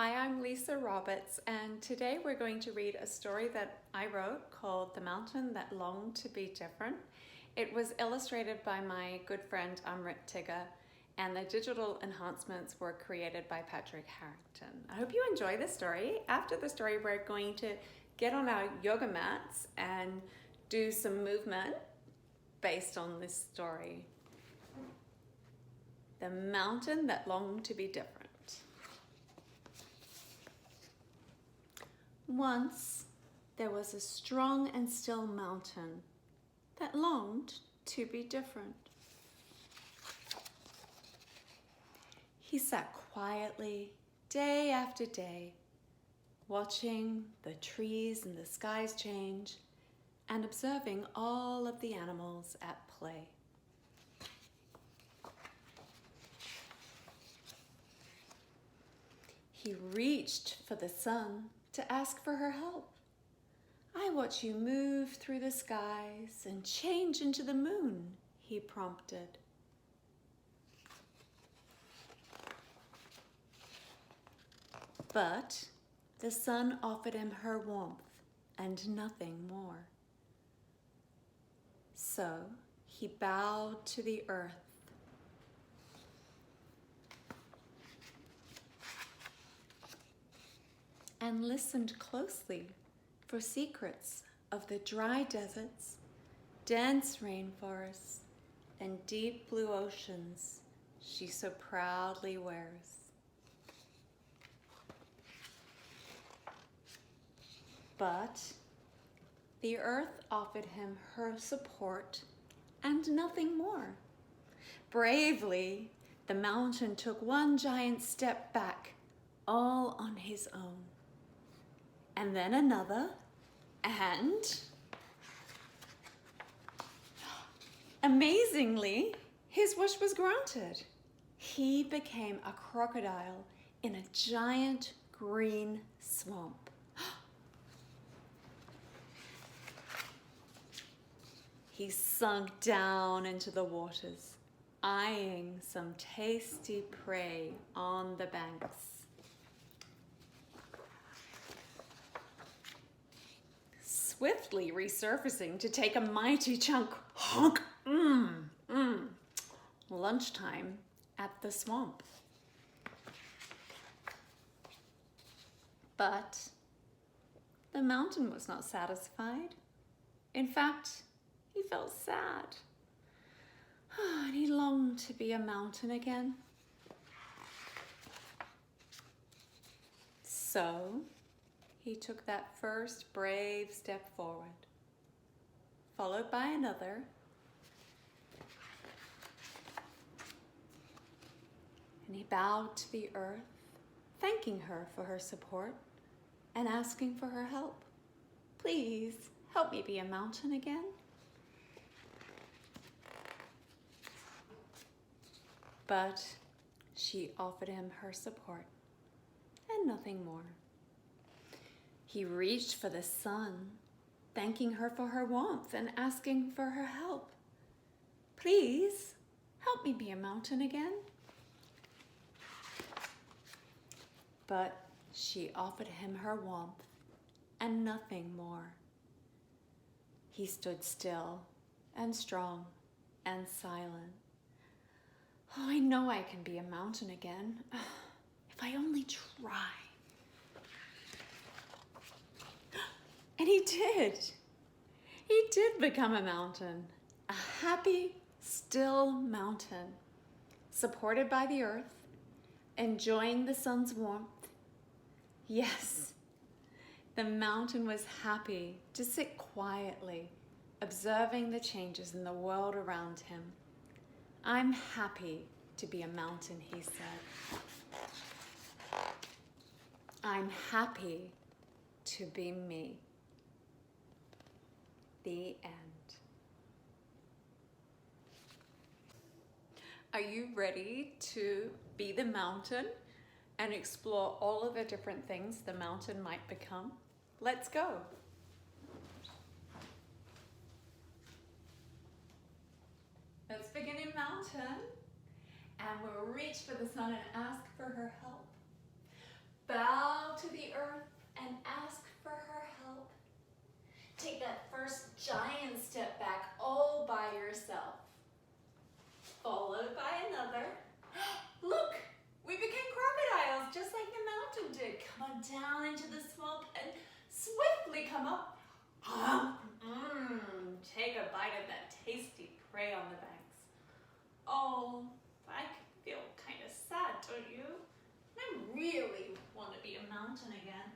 Hi, I'm Lisa Roberts, and today we're going to read a story that I wrote called The Mountain That Longed to Be Different. It was illustrated by my good friend Amrit Tigger, and the digital enhancements were created by Patrick Harrington. I hope you enjoy this story. After the story, we're going to get on our yoga mats and do some movement based on this story. The Mountain That Longed to Be Different. Once there was a strong and still mountain that longed to be different. He sat quietly day after day, watching the trees and the skies change and observing all of the animals at play. He reached for the sun to ask for her help. "I watch you move through the skies and change into the moon," he prompted. But the sun offered him her warmth and nothing more. So he bowed to the earth. And listened closely for secrets of the dry deserts, dense rainforests, and deep blue oceans she so proudly wears. But the earth offered him her support and nothing more. Bravely, the mountain took one giant step back, all on his own. And then another, and amazingly, his wish was granted. He became a crocodile in a giant green swamp. He sunk down into the waters, eyeing some tasty prey on the banks. Swiftly resurfacing to take a mighty chunk, lunchtime at the swamp. But the mountain was not satisfied. In fact, he felt sad. And he longed to be a mountain again. So he took that first brave step forward, followed by another, and he bowed to the earth, thanking her for her support and asking for her help. "Please help me be a mountain again." But she offered him her support and nothing more. He reached for the sun, thanking her for her warmth and asking for her help. "Please, help me be a mountain again." But she offered him her warmth and nothing more. He stood still and strong and silent. "Oh, I know I can be a mountain again, if I only try." And he did. He did become a mountain, a happy, still mountain, supported by the earth, enjoying the sun's warmth. Yes, the mountain was happy to sit quietly, observing the changes in the world around him. "I'm happy to be a mountain," he said. "I'm happy to be me." The end. Are you ready to be the mountain and explore all of the different things the mountain might become? Let's go. Let's begin in mountain, and we'll reach for the sun and ask for her help. Bow earth and ask for her help. Take that first giant step back all by yourself, followed by another. Look, we became crocodiles just like the mountain did. Come on down into the swamp and swiftly come up. Take a bite of that tasty prey on the banks. Oh, I feel kind of sad, don't you? I really want to be a mountain again.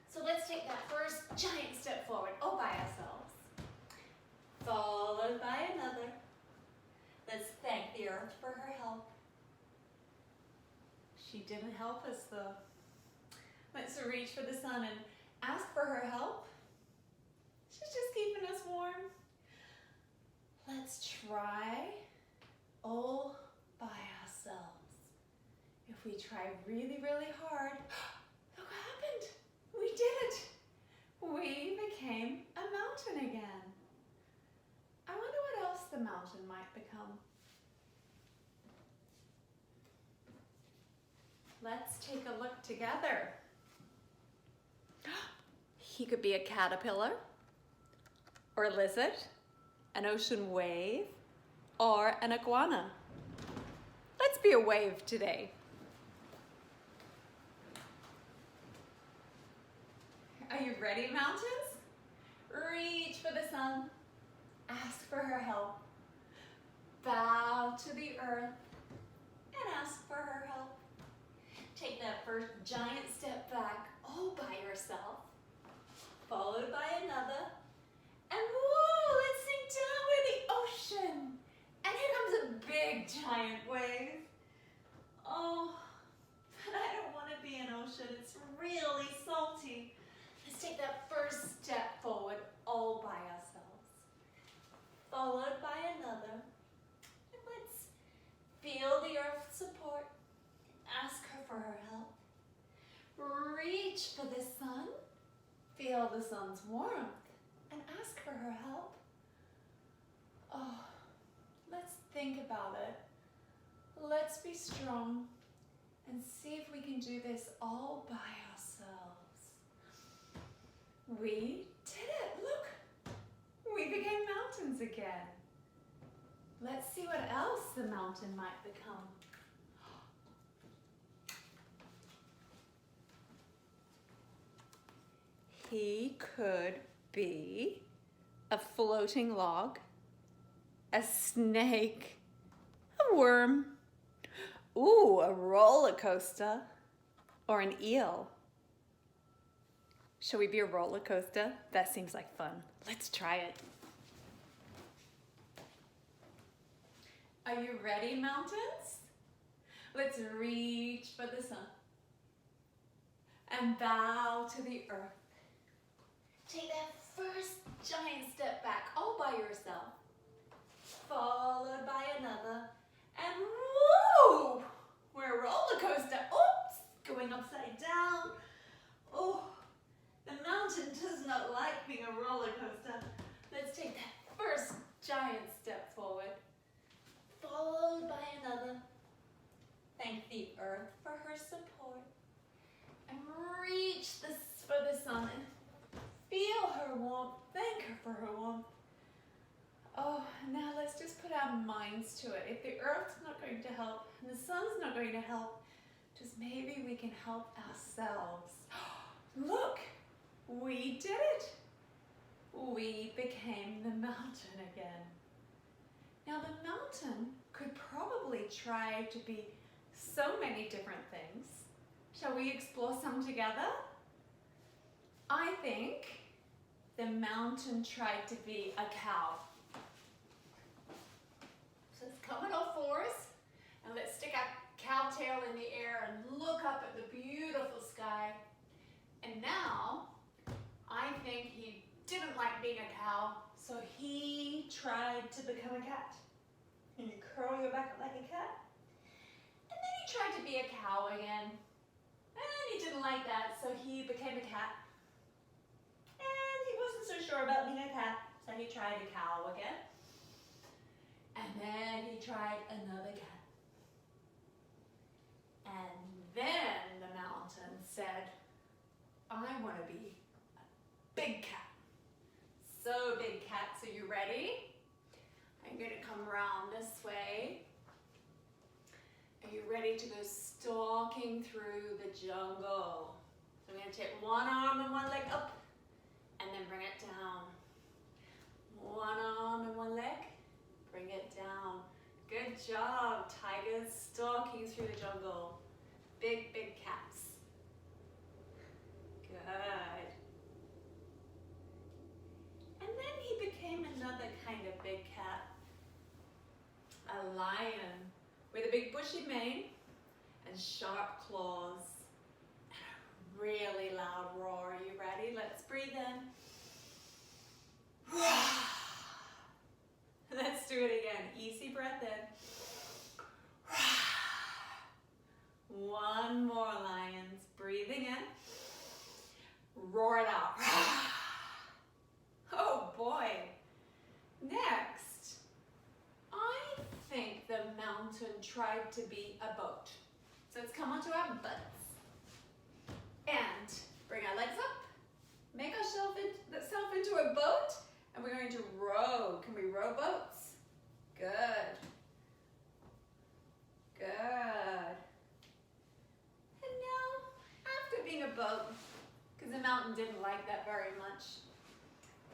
So let's take that first giant step forward all by ourselves, followed by another. Let's thank the earth for her help. She didn't help us though. Let's reach for the sun and ask for her help. She's just keeping us warm. Let's try all by ourselves. If we try really, really hard, look what happened. We did it. We became a mountain again. I wonder what else the mountain might become. Let's take a look together. He could be a caterpillar, or a lizard, an ocean wave, or an iguana. Let's be a wave today. Are you ready, mountains? Reach for the sun. Ask for her help. Bow to the earth and ask for her help. Take that first giant step back all by yourself, followed by another. And whoa, let's sink down with the ocean. And here comes a big giant wave. Oh, but I don't want to be an ocean. It's really salty. Let's take that first step forward all by ourselves, followed by another. And let's feel the earth's support. Ask her for her help. Reach for the sun. Feel the sun's warmth and ask for her help. Oh, let's think about it. Let's be strong and see if we can do this all by ourselves. We did it, look. We became mountains again. Let's see what else the mountain might become. He could be a floating log, a snake, a worm, ooh, a roller coaster, or an eel. Shall we be a roller coaster? That seems like fun. Let's try it. Are you ready, mountains? Let's reach for the sun and bow to the earth. Take that first giant step back all by yourself, followed by another, and woo! We're a roller coaster. Oops, going upside down. Oh, the mountain does not like being a roller coaster. Let's take that first giant step forward, followed by another. Thank the earth for her support, and reach for the sun and feel her warmth. Thank her for her warmth. Oh, now let's just put our minds to it. If the earth's not going to help and the sun's not going to help, just maybe we can help ourselves. Look, we did it. We became the mountain again. Now the mountain could probably try to be so many different things. Shall we explore some together? I think the mountain tried to be a cow. So let's come on all fours and let's stick our cow tail in the air and look up at the beautiful sky. And now, I think he didn't like being a cow, so he tried to become a cat. And you curl your back up like a cat. And then he tried to be a cow again. And he didn't like that, so he became a cat. And he wasn't so sure about being a cat, so he tried a cow again. And then he tried another cat. And then the mountain said, want to be a big cat. So big cat, so you ready? I'm going to come around this way. Are you ready to go stalking through the jungle? So I'm going to take one arm and one leg up and then bring it down. One arm and one leg, bring it down. Good job, tigers stalking through the jungle. Big, big cats. Good. And then he became another kind of big cat. A lion with a big bushy mane and sharp claws and a really loud roar. Are you ready? Let's breathe in. Let's do it again. Easy breath in. One more, lions. Breathing in. Roar it out. Oh boy. Next, I think the mountain tried to be a boat. So let's come onto our butts and bring our legs up. Make ourselves into a boat, and we're going to row. Can we row boats? Good. Good. And now, after being a boat, because the mountain didn't like that very much,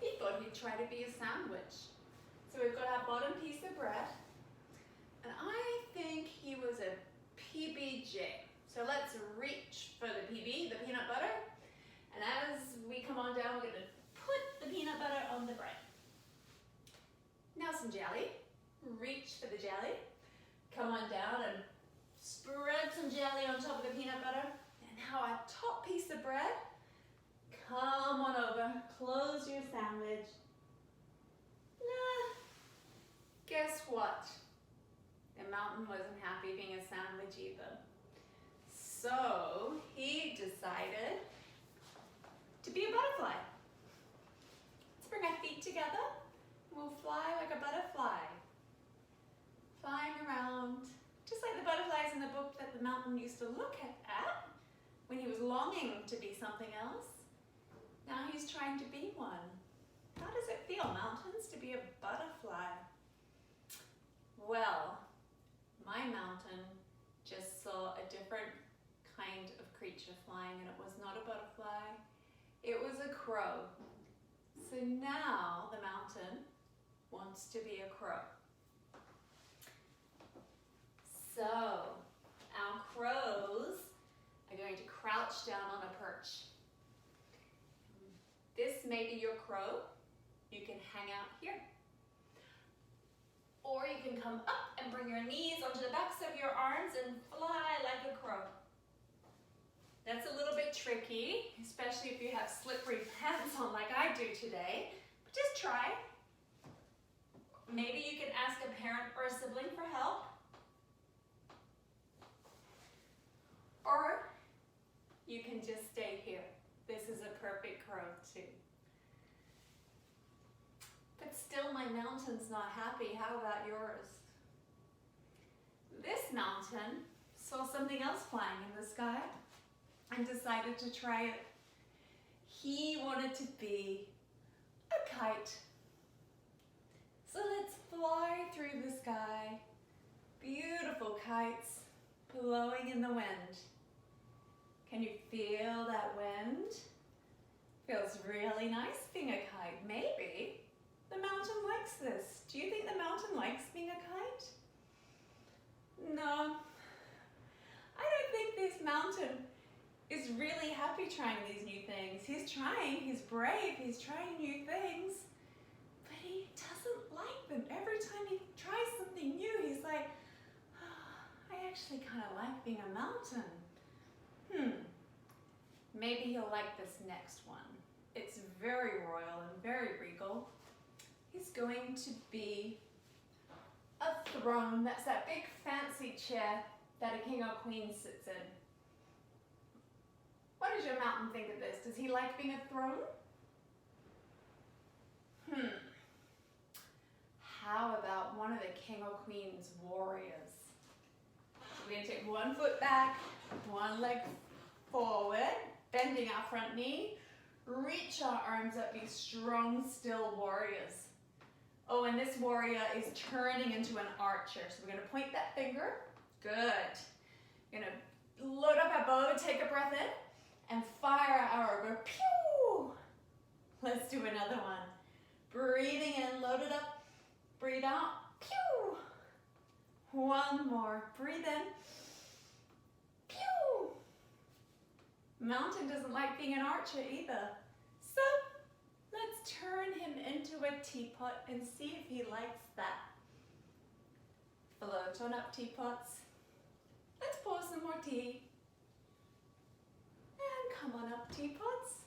he thought he'd try to be a sandwich. So we've got our bottom piece of bread, and I think he was a PBJ. So let's reach for the PB, the peanut butter, and as we come on down, we're going to put the peanut butter on the bread. Now some jelly. Reach for the jelly. Come on down and spread some jelly on top of the peanut butter. And now our top piece of bread. Come on over. Close your sandwich. Guess what? The mountain wasn't happy being a sandwich either. So he decided to be a butterfly. Let's bring our feet together. We'll fly like a butterfly. Flying around, just like the butterflies in the book that the mountain used to look at when he was longing to be something else. Now he's trying to be one. How does it feel, mountains, to be a butterfly? Well, my mountain just saw a different kind of creature flying, and it was not a butterfly. It was a crow. So now the mountain wants to be a crow. So our crows are going to crouch down on a perch. This may be your crow. You can hang out here. Or you can come up and bring your knees onto the backs of your arms and fly like a crow. That's a little bit tricky, especially if you have slippery pants on like I do today. But just try. Maybe you can ask a parent or a sibling for help. Or you can just stay here. This is a perfect crow too. But still my mountain's not happy. How about yours? This mountain saw something else flying in the sky and decided to try it. He wanted to be a kite. So let's fly through the sky. Beautiful kites blowing in the wind. Can you feel that wind? Feels really nice being a kite. Maybe the mountain likes this. Do you think the mountain likes being a kite? No. I don't think this mountain is really happy trying these new things. He's trying, he's brave, he's trying new things, but he doesn't like them. Every time he tries something new, he's like, oh, I actually kind of like being a mountain. Maybe he'll like this next one. It's very royal and very regal. He's going to be a throne. That's that big fancy chair that a king or queen sits in. What does your mountain think of this? Does he like being a throne? How about one of the king or queen's warriors? We're going to take one foot back, one leg forward, bending our front knee, Reach our arms up, be strong, still warriors. Oh, and this warrior is turning into an archer. So we're gonna point that finger. Good. We're gonna load up our bow, take a breath in, and fire our arrow. Go pew! Let's do another one. Breathing in, load it up. Breathe out, pew! One more. Breathe in, pew! Mountain doesn't like being an archer either. So let's turn him into a teapot and see if he likes that. Float on up, teapots. Let's pour some more tea. And come on up, teapots.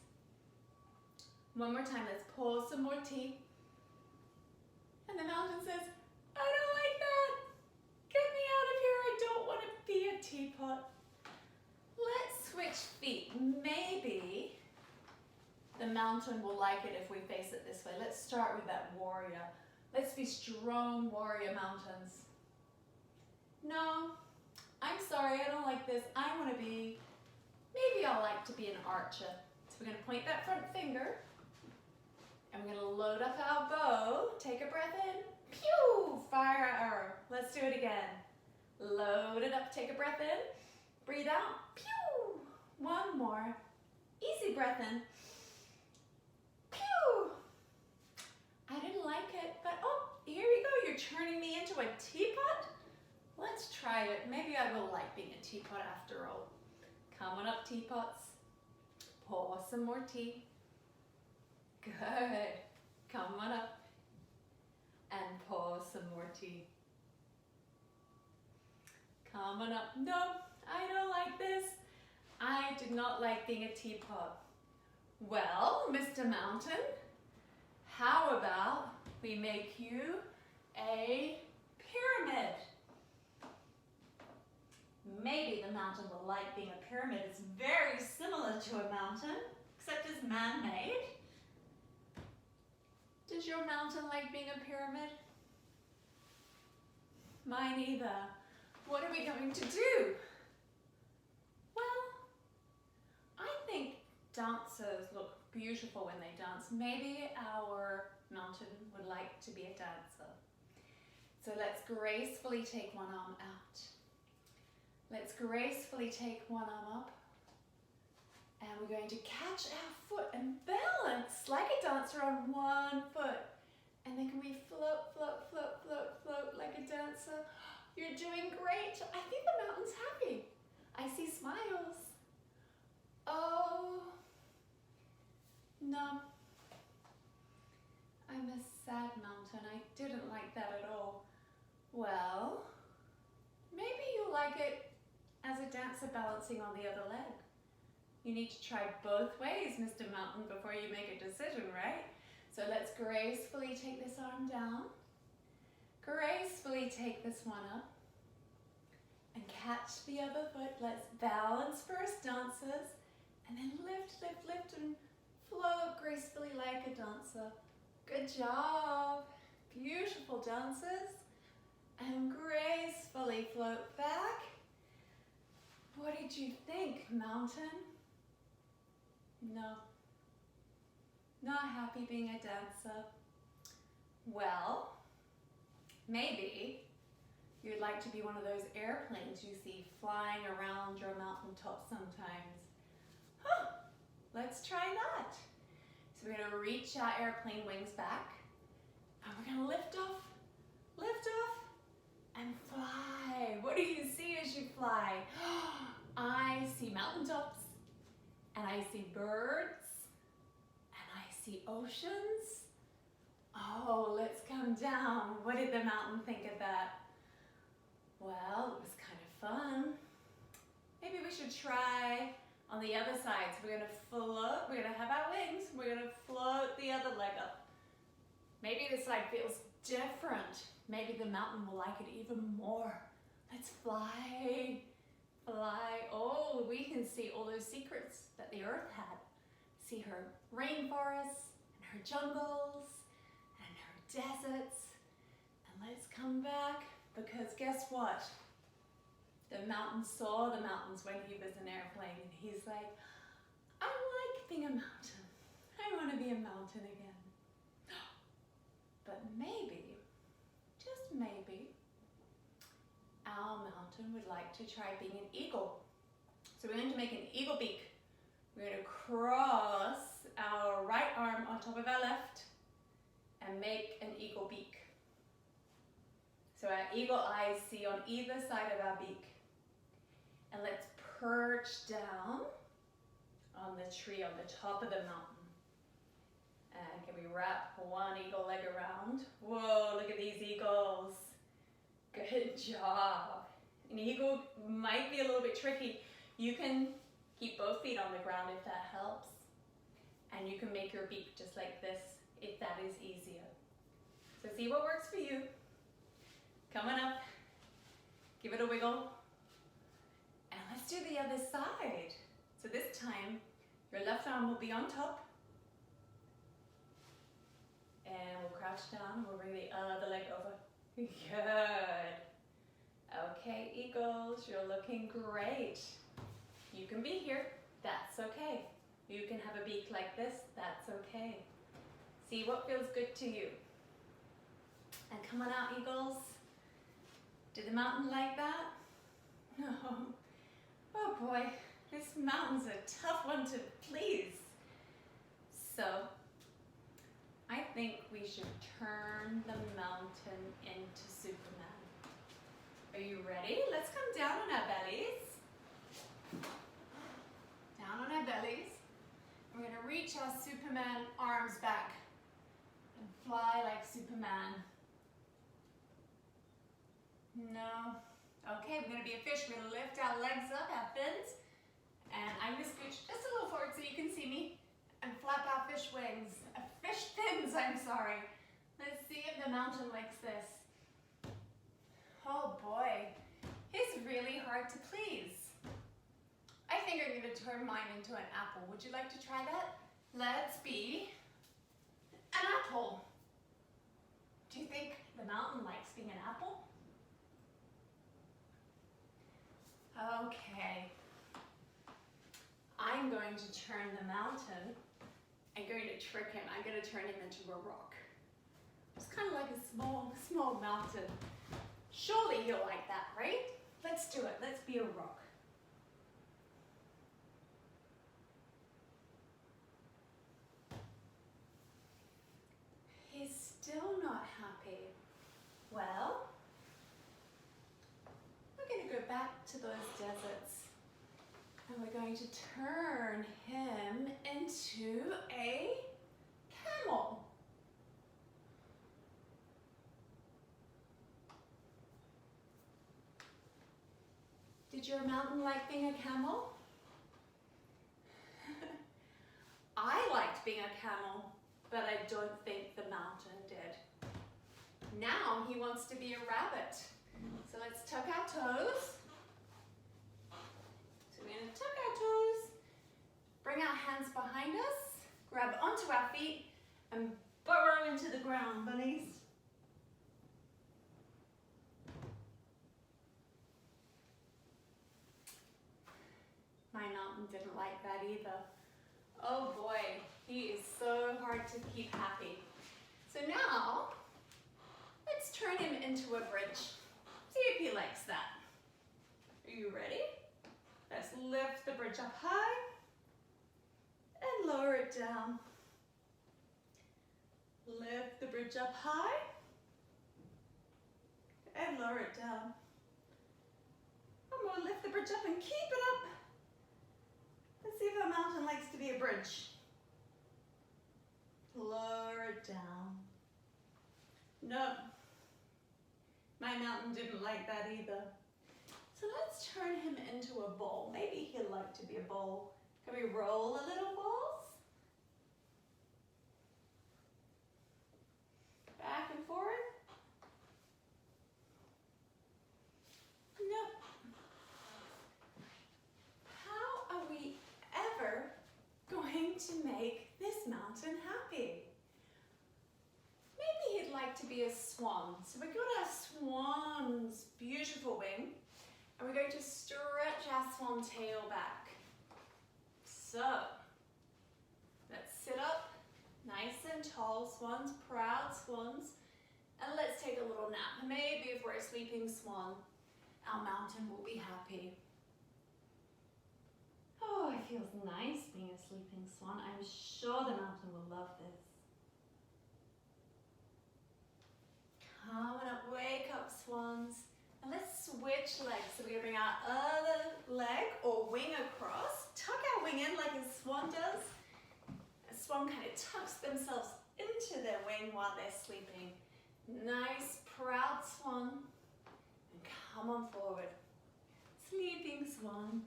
One more time, let's pour some more tea. And the mountain says, I don't like that. Get me out of here, I don't want to be a teapot. Let's switch feet. Maybe the mountain will like it if we face it this way. Let's start with that warrior. Let's be strong warrior mountains. No, I'm sorry, I don't like this. I want to be, maybe I'll like to be an archer. So we're going to point that front finger and we're going to load up our bow. Take a breath in. Pew! Fire our arrow. Let's do it again. Load it up, take a breath in. Breathe out. Pew! One more. Easy breath in. Pew! I didn't like it, but oh, here we go. You're turning me into a teapot? Let's try it. Maybe I will like being a teapot after all. Come on up, teapots. Pour some more tea. Good. Come on up. And pour some more tea. Come on up. No, I don't like this. I did not like being a teapot. Well, Mr. Mountain, how about we make you a pyramid? Maybe the mountain will like being a pyramid. It's very similar to a mountain, except it's man-made. Does your mountain like being a pyramid? Mine either. What are we going to do? Well, I think dancers look beautiful when they dance. Maybe our mountain would like to be a dancer. So let's gracefully take one arm out. Let's gracefully take one arm up. And we're going to catch our foot and balance like a dancer on one foot. And then can we float, float, float, float, float like a dancer? You're doing great. I think the mountain's happy. I see smiles. Oh, no. I'm a sad mountain. I didn't like that at all. Well, maybe you like it as a dancer balancing on the other leg. You need to try both ways, Mr. Mountain, before you make a decision, right? So let's gracefully take this arm down. Gracefully take this one up. And catch the other foot. Let's balance first, dancers. And then lift, lift, lift, and float gracefully like a dancer. Good job. Beautiful dancers. And gracefully float back. What did you think, mountain? No. Not happy being a dancer. Well, maybe you'd like to be one of those airplanes you see flying around your mountaintop sometimes. Huh, let's try that. So we're gonna reach our airplane wings back and we're gonna lift off, and fly. What do you see as you fly? I see mountaintops, and I see birds, and I see oceans. Oh, let's come down. What did the mountain think of that? Well, it was kind of fun. Maybe we should try on the other side. So we're gonna float, we're gonna have our wings, we're gonna float the other leg up. Maybe this side feels different. Maybe the mountain will like it even more. Let's fly, fly. Oh, we can see all those secrets that the earth had. See her rainforests and her jungles and her deserts. And let's come back because guess what? The mountain saw the mountains when he was an airplane and he's like, I like being a mountain. I want to be a mountain again. But maybe, just maybe, our mountain would like to try being an eagle. So we're going to make an eagle beak. We're going to cross our right arm on top of our left and make an eagle beak. So our eagle eyes see on either side of our beak. And let's perch down on the tree on the top of the mountain. And can we wrap one eagle leg around? Whoa, look at these eagles. Good job. An eagle might be a little bit tricky. You can keep both feet on the ground if that helps. And you can make your beak just like this if that is easier. So see what works for you. Coming up. Give it a wiggle. And let's do the other side. So this time, your left arm will be on top. And we'll crouch down. We'll bring the other leg over. Good. Okay, eagles, you're looking great. You can be here. That's okay. You can have a beak like this. That's okay. See what feels good to you. And come on out, eagles. Did the mountain like that? No. Oh boy, this mountain's a tough one to please. So, I think we should turn the mountain into Superman. Are you ready? Let's come down on our bellies. Down on our bellies. We're going to reach our Superman arms back and fly like Superman. No. Okay, we're going to be a fish. We're going to lift our legs up, our fins, and I'm going to scooch just a little forward so you can see me, and flap our fish wings. Fish fins, I'm sorry. Let's see if the mountain likes this. Oh boy, he's really hard to please. I think I'm going to turn mine into an apple. Would you like to try that? Let's be an apple. Do you think the mountain likes being an apple? Okay. I'm going to turn the mountain. I'm going to trick him. I'm going to turn him into a rock. It's kind of like a small mountain. Surely he'll like that, right? Let's do it. Let's be a rock. He's still not happy. Well, we're going to go back to those deserts. And we're going to turn him into a camel. Did your mountain like being a camel? I liked being a camel, but I don't think the mountain did. Now he wants to be a rabbit. So let's tuck our toes. We're going to tuck our toes, bring our hands behind us, grab onto our feet, and burrow into the ground, bunnies. My mountain didn't like that either. Oh boy, he is so hard to keep happy. So now, let's turn him into a bridge. See if he likes that. Are you ready? Let's lift the bridge up high and lower it down. Lift the bridge up high and lower it down. And we'll lift the bridge up and keep it up. Let's see if our mountain likes to be a bridge. Lower it down. No, my mountain didn't like that either. So let's turn him into a bowl. Maybe he'd like to be a bowl. Can we roll a little balls? Back and forth? Nope. How are we ever going to make this mountain happy? Maybe he'd like to be a swan. So we've got our swan's beautiful wing. And we're going to stretch our swan tail back. So, let's sit up swans, proud swans. And let's take a little nap. Maybe if we're a sleeping swan, our mountain will be happy. Oh, it feels nice being a sleeping swan. I'm sure the mountain will love this. Come on up, wake up, swans. And let's switch legs. So we're going to bring our other leg or wing across. Tuck our wing in like a swan does. A swan kind of tucks themselves into their wing while they're sleeping. Nice, proud swan. And come on forward. Sleeping swan.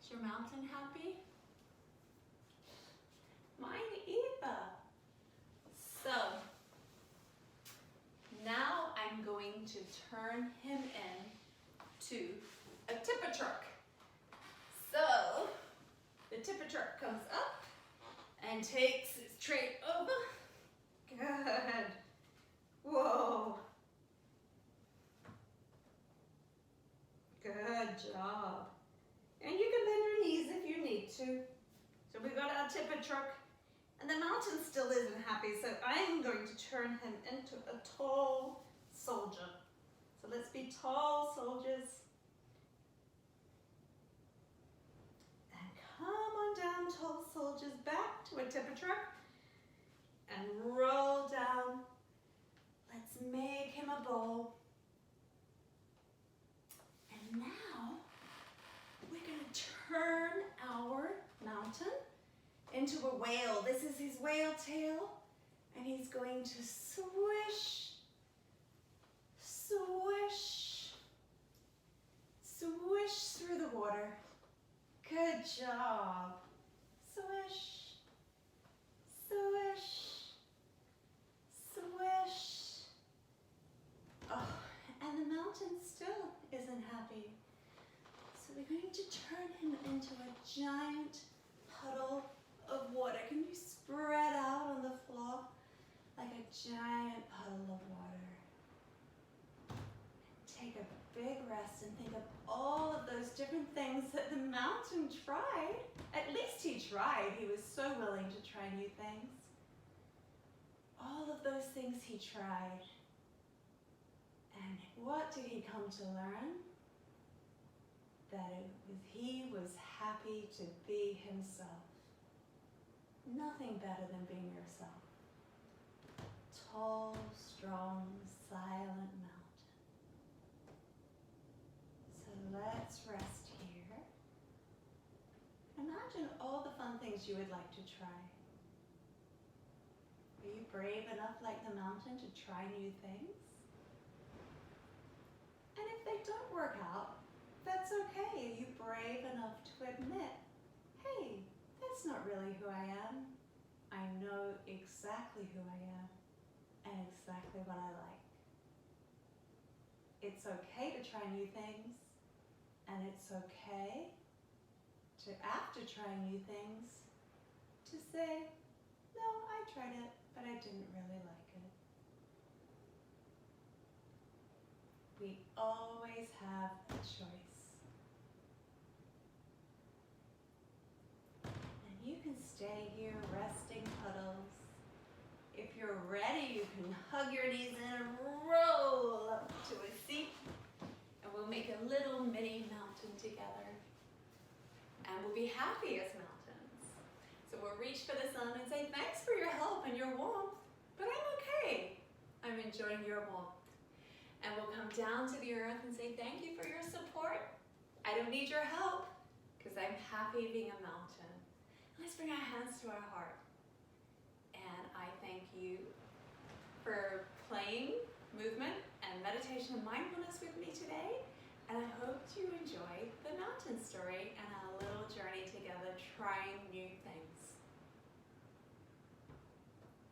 Is your mountain happy? Mine either. So, now I'm going to turn him in to a tipper truck. So, the tipper truck comes up and takes its tray over. Good. Whoa. Good job. And you can bend your knees if you need to. So we've got our tipper truck, and the mountain still isn't happy, so I'm going to turn him into a tall soldier. So let's be tall soldiers. And come on down, tall soldiers, back to a tipper truck. And roll down. Let's make him a bowl. And now, we're going to turn our mountain into a whale. This is his whale tail, and he's going to swish, swish, swish through the water. Good job. Swish, swish, swish. Oh, and the mountain still isn't happy. So we're going to turn him into a giant puddle of water. Can you spread out on the floor like a giant puddle of water? Take a big rest and think of all of those different things that the mountain tried. At least he tried. He was so willing to try new things. All of those things he tried. And what did he come to learn? That he was happy to be himself. Nothing better than being yourself. Tall, strong, silent mountain. So let's rest here. Imagine all the fun things you would like to try. Are you brave enough, like the mountain, to try new things? And if they don't work out, that's okay. Are you brave enough to admit, hey, that's not really who I am. I know exactly who I am and exactly what I like. It's okay to try new things, and it's okay to, after trying new things, to say, no, I tried it, but I didn't really like it. We always have a choice. And you can stay here resting puddles. If you're ready, you can hug your knees and roll up to a seat. And we'll make a little mini mountain together. And we'll be happy as mountains. So we'll reach for the sun and say, thanks for your help and your warmth, but I'm okay. I'm enjoying your warmth. And we'll come down to the earth and say, thank you for your support. I don't need your help because I'm happy being a mountain. Let's bring our hands to our heart. And I thank you for playing movement and meditation and mindfulness with me today. And I hope you enjoyed the mountain story and our little journey together trying new things.